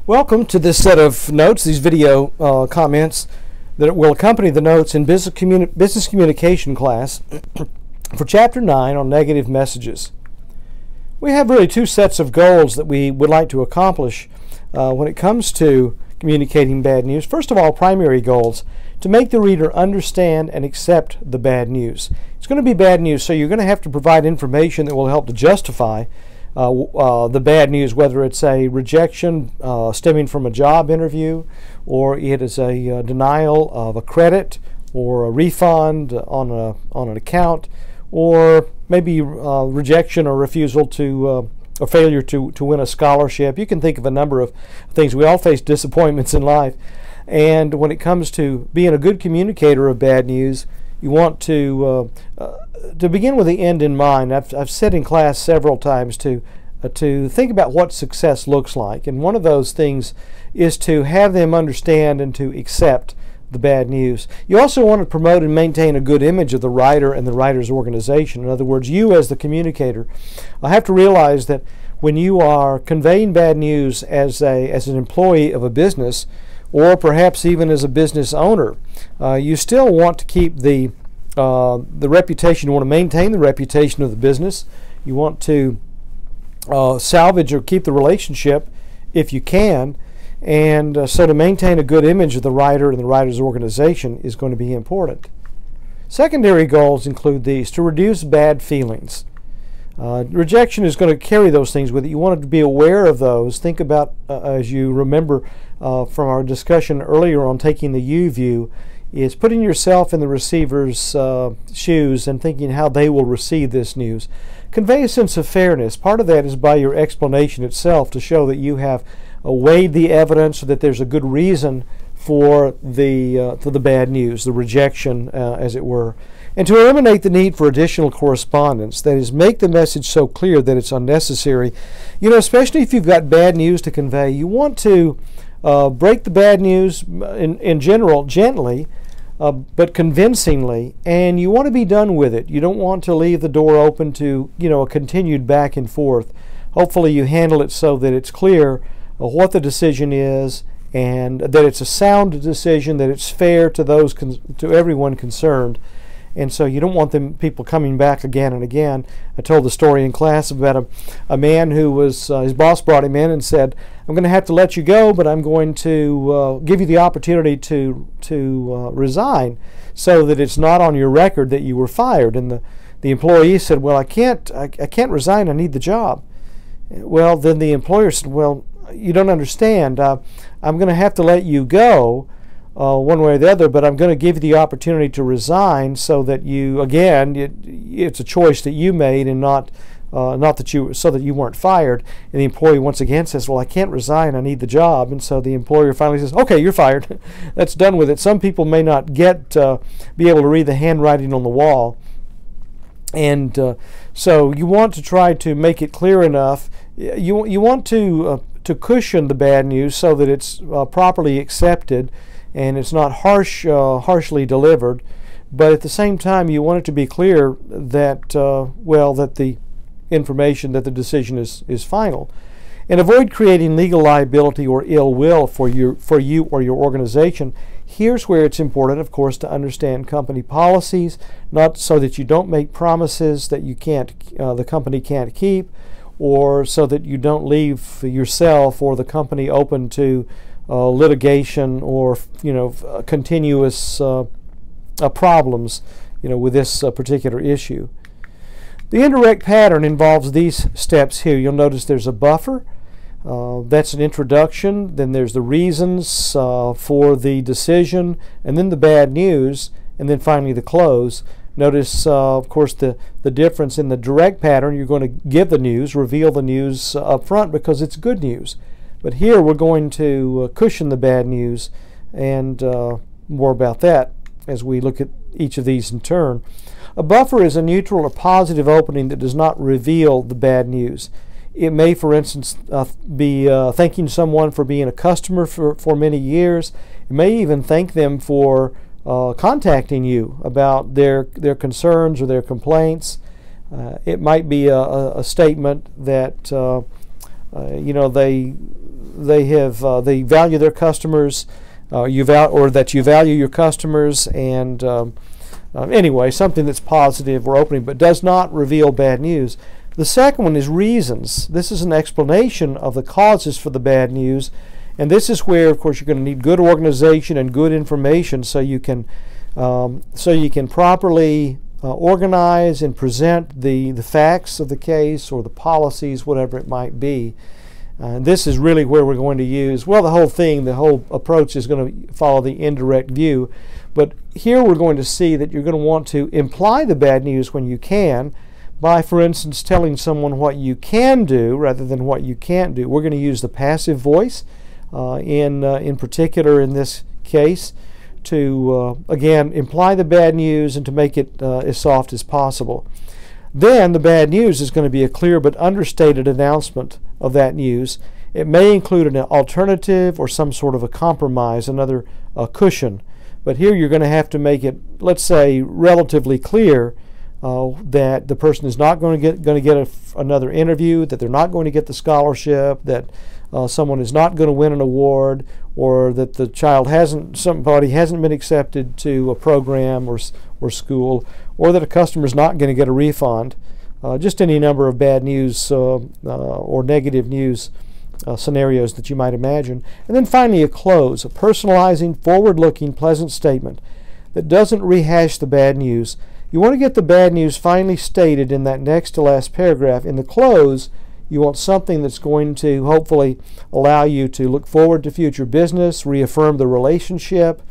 Welcome to this set of notes, these video comments that will accompany the notes in business communication class for Chapter 9 on negative messages. We have really two sets of goals that we would like to accomplish when it comes to communicating bad news. First of all, primary goals: to make the reader understand and accept the bad news. It's going to be bad news, so you're going to have to provide information that will help to justify the bad news, whether it's a rejection stemming from a job interview, or it is a denial of a credit or a refund on an account, or maybe rejection or refusal to or failure to win a scholarship. You can think of a number of things. We all face disappointments in life, and when it comes to being a good communicator of bad news, you want to begin with the end in mind. I've said in class several times to think about what success looks like, and one of those things is to have them understand and to accept the bad news. You also want to promote and maintain a good image of the writer and the writer's organization. In other words, you as the communicator have to realize that when you are conveying bad news as an employee of a business, or perhaps even as a business owner, you still want to keep the reputation. You want to maintain the reputation of the business. You want to salvage or keep the relationship if you can, and so to maintain a good image of the writer and the writer's organization is going to be important. Secondary goals include these: to reduce bad feelings. Rejection is going to carry those things with it. You want to be aware of those. Think about, as you remember from our discussion earlier on taking the U view, is putting yourself in the receiver's shoes and thinking how they will receive this news. Convey a sense of fairness. Part of that is by your explanation itself, to show that you have weighed the evidence, so that there's a good reason for the bad news, the rejection, as it were. And to eliminate the need for additional correspondence, that is, make the message so clear that it's unnecessary. You know, especially if you've got bad news to convey, you want to break the bad news in general gently, but convincingly, and you want to be done with it. You don't want to leave the door open to, a continued back and forth. Hopefully you handle it so that it's clear what the decision is, and that it's a sound decision, that it's fair to everyone concerned. And so you don't want people coming back again and again. I told the story in class about a man who was, his boss brought him in and said, "I'm going to have to let you go, but I'm going to give you the opportunity to resign, so that it's not on your record that you were fired." And the employee said, "Well, I can't resign. I need the job." Well, then the employer said, "Well, you don't understand. I'm going to have to let you go one way or the other, but I'm going to give you the opportunity to resign, so that you, again, it's a choice that you made, and not so that you weren't fired." And the employee once again says, "Well, I can't resign. I need the job." And so the employer finally says, "Okay, you're fired." That's done with it. Some people may not be able to read the handwriting on the wall, and so you want to try to make it clear enough. You want to cushion the bad news so that it's properly accepted and it's not harshly delivered, but at the same time you want it to be clear that that the information, that the decision is final. And avoid creating legal liability or ill will for you or your organization. Here's where it's important, of course, to understand company policies, not so that you don't make promises that the company can't keep, or so that you don't leave yourself or the company open to litigation or continuous problems with this particular issue. The indirect pattern involves these steps here. You'll notice there's a buffer. That's an introduction. Then there's the reasons for the decision, and then the bad news, and then finally the close. Notice, of course, the difference in the direct pattern. You're going to give the news, reveal the news up front because it's good news. But here we're going to cushion the bad news, and more about that as we look at each of these in turn. A buffer is a neutral or positive opening that does not reveal the bad news. It may, for instance, be thanking someone for being a customer for many years. It may even thank them for contacting you about their concerns or their complaints. It might be a statement that they value their customers, or that you value your customers, and anyway, something that's positive or opening, but does not reveal bad news. The second one is reasons. This is an explanation of the causes for the bad news, and this is where, of course, you're going to need good organization and good information so you can properly organize and present the facts of the case or the policies, whatever it might be. This is really where we're going to use, well, the whole approach is going to follow the indirect view. But here we're going to see that you're going to want to imply the bad news when you can by, for instance, telling someone what you can do rather than what you can't do. We're going to use the passive voice in particular in this case to, again, imply the bad news and to make it as soft as possible. Then the bad news is going to be a clear but understated announcement of that news. It may include an alternative or some sort of a compromise, another cushion. But here you're going to have to make it, let's say, relatively clear that the person is not going to get another interview, that they're not going to get the scholarship, that someone is not going to win an award, or that somebody hasn't been accepted to a program or school, or that a customer is not going to get a refund. Just any number of bad news or negative news scenarios that you might imagine. And then finally a close, a personalizing, forward-looking, pleasant statement that doesn't rehash the bad news. You want to get the bad news finally stated in that next to last paragraph. In the close, you want something that's going to hopefully allow you to look forward to future business, reaffirm the relationship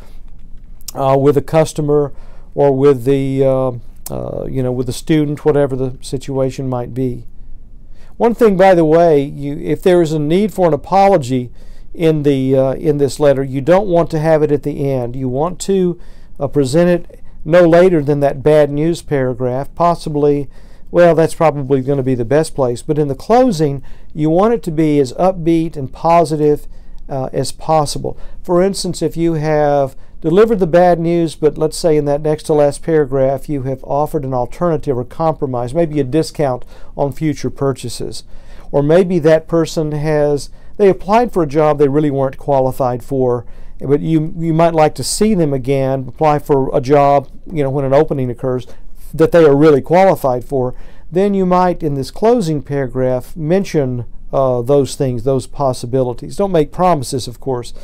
with a customer or with the with the student, whatever the situation might be. One thing, by the way, if there is a need for an apology in this letter, you don't want to have it at the end. You want to present it no later than that bad news paragraph, possibly. Well, that's probably going to be the best place. But in the closing, you want it to be as upbeat and positive as possible. For instance, if you have delivered the bad news, but let's say in that next to last paragraph you have offered an alternative or compromise, maybe a discount on future purchases. Or maybe that person they applied for a job they really weren't qualified for, but you might like to see them again apply for a job, when an opening occurs, that they are really qualified for. Then you might, in this closing paragraph, mention those things, those possibilities. Don't make promises, of course,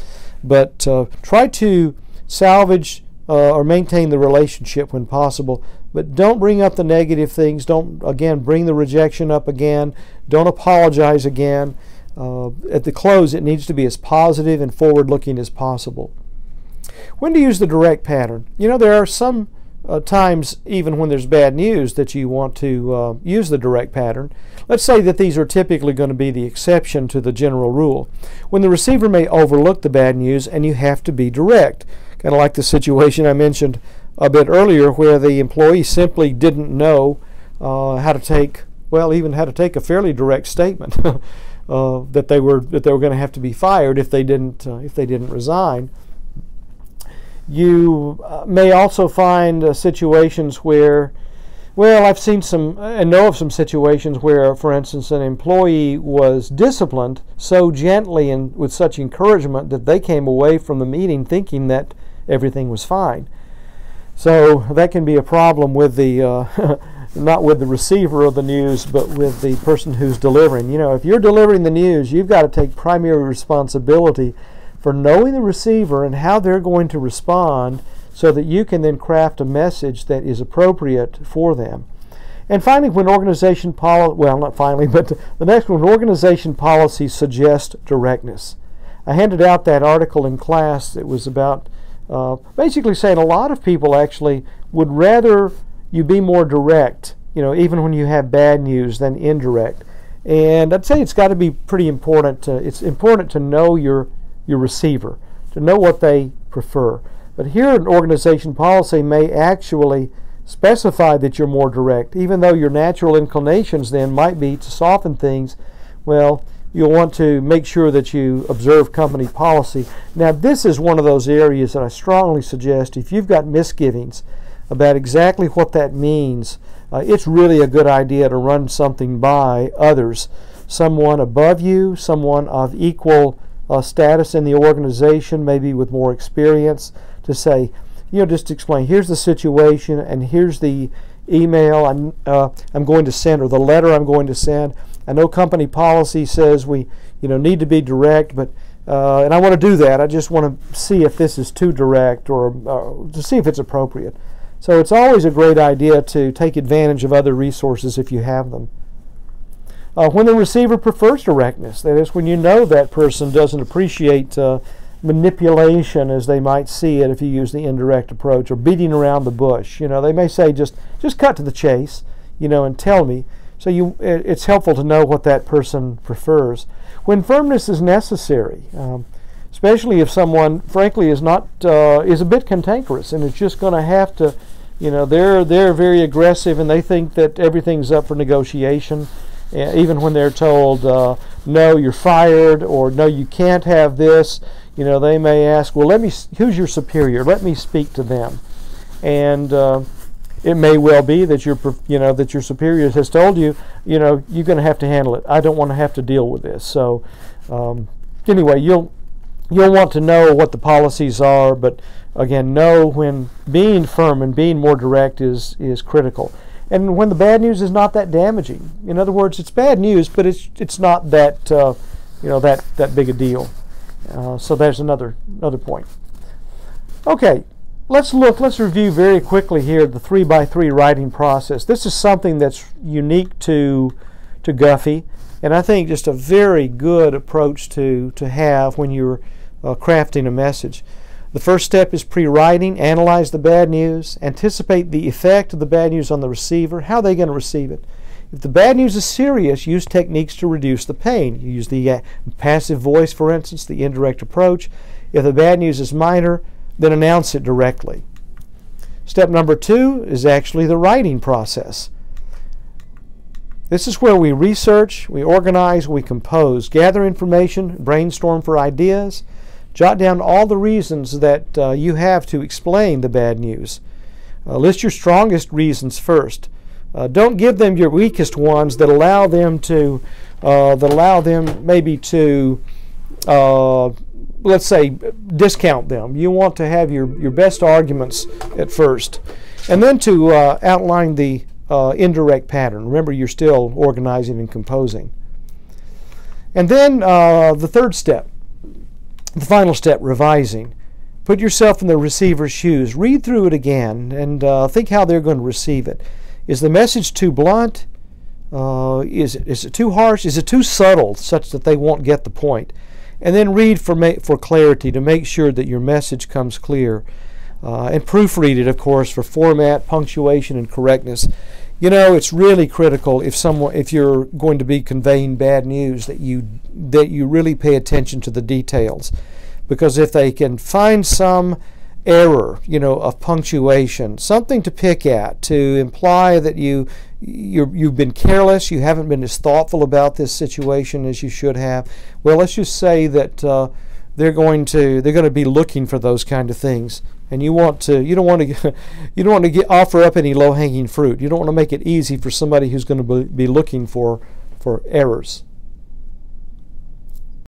but try to salvage or maintain the relationship when possible, but don't bring up the negative things. Don't, again, bring the rejection up again. Don't apologize again. At the close, it needs to be as positive and forward-looking as possible. When to use the direct pattern? There are some times, even when there's bad news, that you want to use the direct pattern. Let's say that these are typically going to be the exception to the general rule. When the receiver may overlook the bad news and you have to be direct. Kind of like the situation I mentioned a bit earlier where the employee simply didn't know how to take a fairly direct statement that they were going to have to be fired if they didn't resign. You may also find situations where, I've seen and know of some situations where, for instance, an employee was disciplined so gently and with such encouragement that they came away from the meeting thinking that everything was fine. So that can be a problem with the not with the receiver of the news, but with the person who's delivering. If you're delivering the news, you've got to take primary responsibility for knowing the receiver and how they're going to respond so that you can then craft a message that is appropriate for them. And finally, when organization policy, the next one, organization policies suggest directness. I handed out that article in class. It was about basically saying a lot of people actually would rather you be more direct, even when you have bad news, than indirect. And I'd say it's got to be pretty important. It's important to know your receiver, to know what they prefer. But here an organization policy may actually specify that you're more direct, even though your natural inclinations then might be to soften things. Well, you'll want to make sure that you observe company policy. Now, this is one of those areas that I strongly suggest if you've got misgivings about exactly what that means, it's really a good idea to run something by others, someone above you, someone of equal status in the organization, maybe with more experience, to say, just explain, here's the situation and here's the email I'm going to send, or the letter I'm going to send. I know company policy says we need to be direct, but and I want to do that. I just want to see if this is too direct, or to see if it's appropriate. So it's always a great idea to take advantage of other resources if you have them. When the receiver prefers directness, that is, when you know that person doesn't appreciate manipulation as they might see it if you use the indirect approach, or beating around the bush. They may say just cut to the chase, and tell me. So it's helpful to know what that person prefers. When firmness is necessary, especially if someone, frankly, is a bit cantankerous and is just going to have to, they're very aggressive and they think that everything's up for negotiation, even when they're told, no, you're fired, or no, you can't have this. They may ask, well, who's your superior? Let me speak to them. And it may well be that your superior has told you, you're going to have to handle it. I don't want to have to deal with this. So anyway, you'll want to know what the policies are, but again, know when being firm and being more direct is critical. And when the bad news is not that damaging. In other words, it's bad news, but it's not that that big a deal. So there's another point. Okay. Let's review very quickly here the 3x3 writing process. This is something that's unique to Guffey, and I think just a very good approach to have when you're crafting a message. The first step is pre-writing. Analyze the bad news. Anticipate the effect of the bad news on the receiver. How are they going to receive it? If the bad news is serious, use techniques to reduce the pain. You use the passive voice, for instance, the indirect approach. If the bad news is minor, then announce it directly. Step number 2 is actually the writing process. This is where we research, we organize, we compose, gather information, brainstorm for ideas, jot down all the reasons that you have to explain the bad news. List your strongest reasons first. Don't give them your weakest ones that allow them maybe to let's say, discount them. You want to have your best arguments at first. And then to outline the indirect pattern. Remember, you're still organizing and composing. And then the third step, the final step, revising. Put yourself in the receiver's shoes. Read through it again and think how they're going to receive it. Is the message too blunt? Is it too harsh? Is it too subtle such that they won't get the point? And then read for clarity to make sure that your message comes clear. And proofread it, of course, for format, punctuation, and correctness. It's really critical if you're going to be conveying bad news that you really pay attention to the details, because if they can find some error, of punctuation, something to pick at to imply that you've been careless, you haven't been as thoughtful about this situation as you should have. Well, let's just say that they're going to be looking for those kind of things, and you don't want to offer up any low-hanging fruit. You don't want to make it easy for somebody who's going to be looking for errors.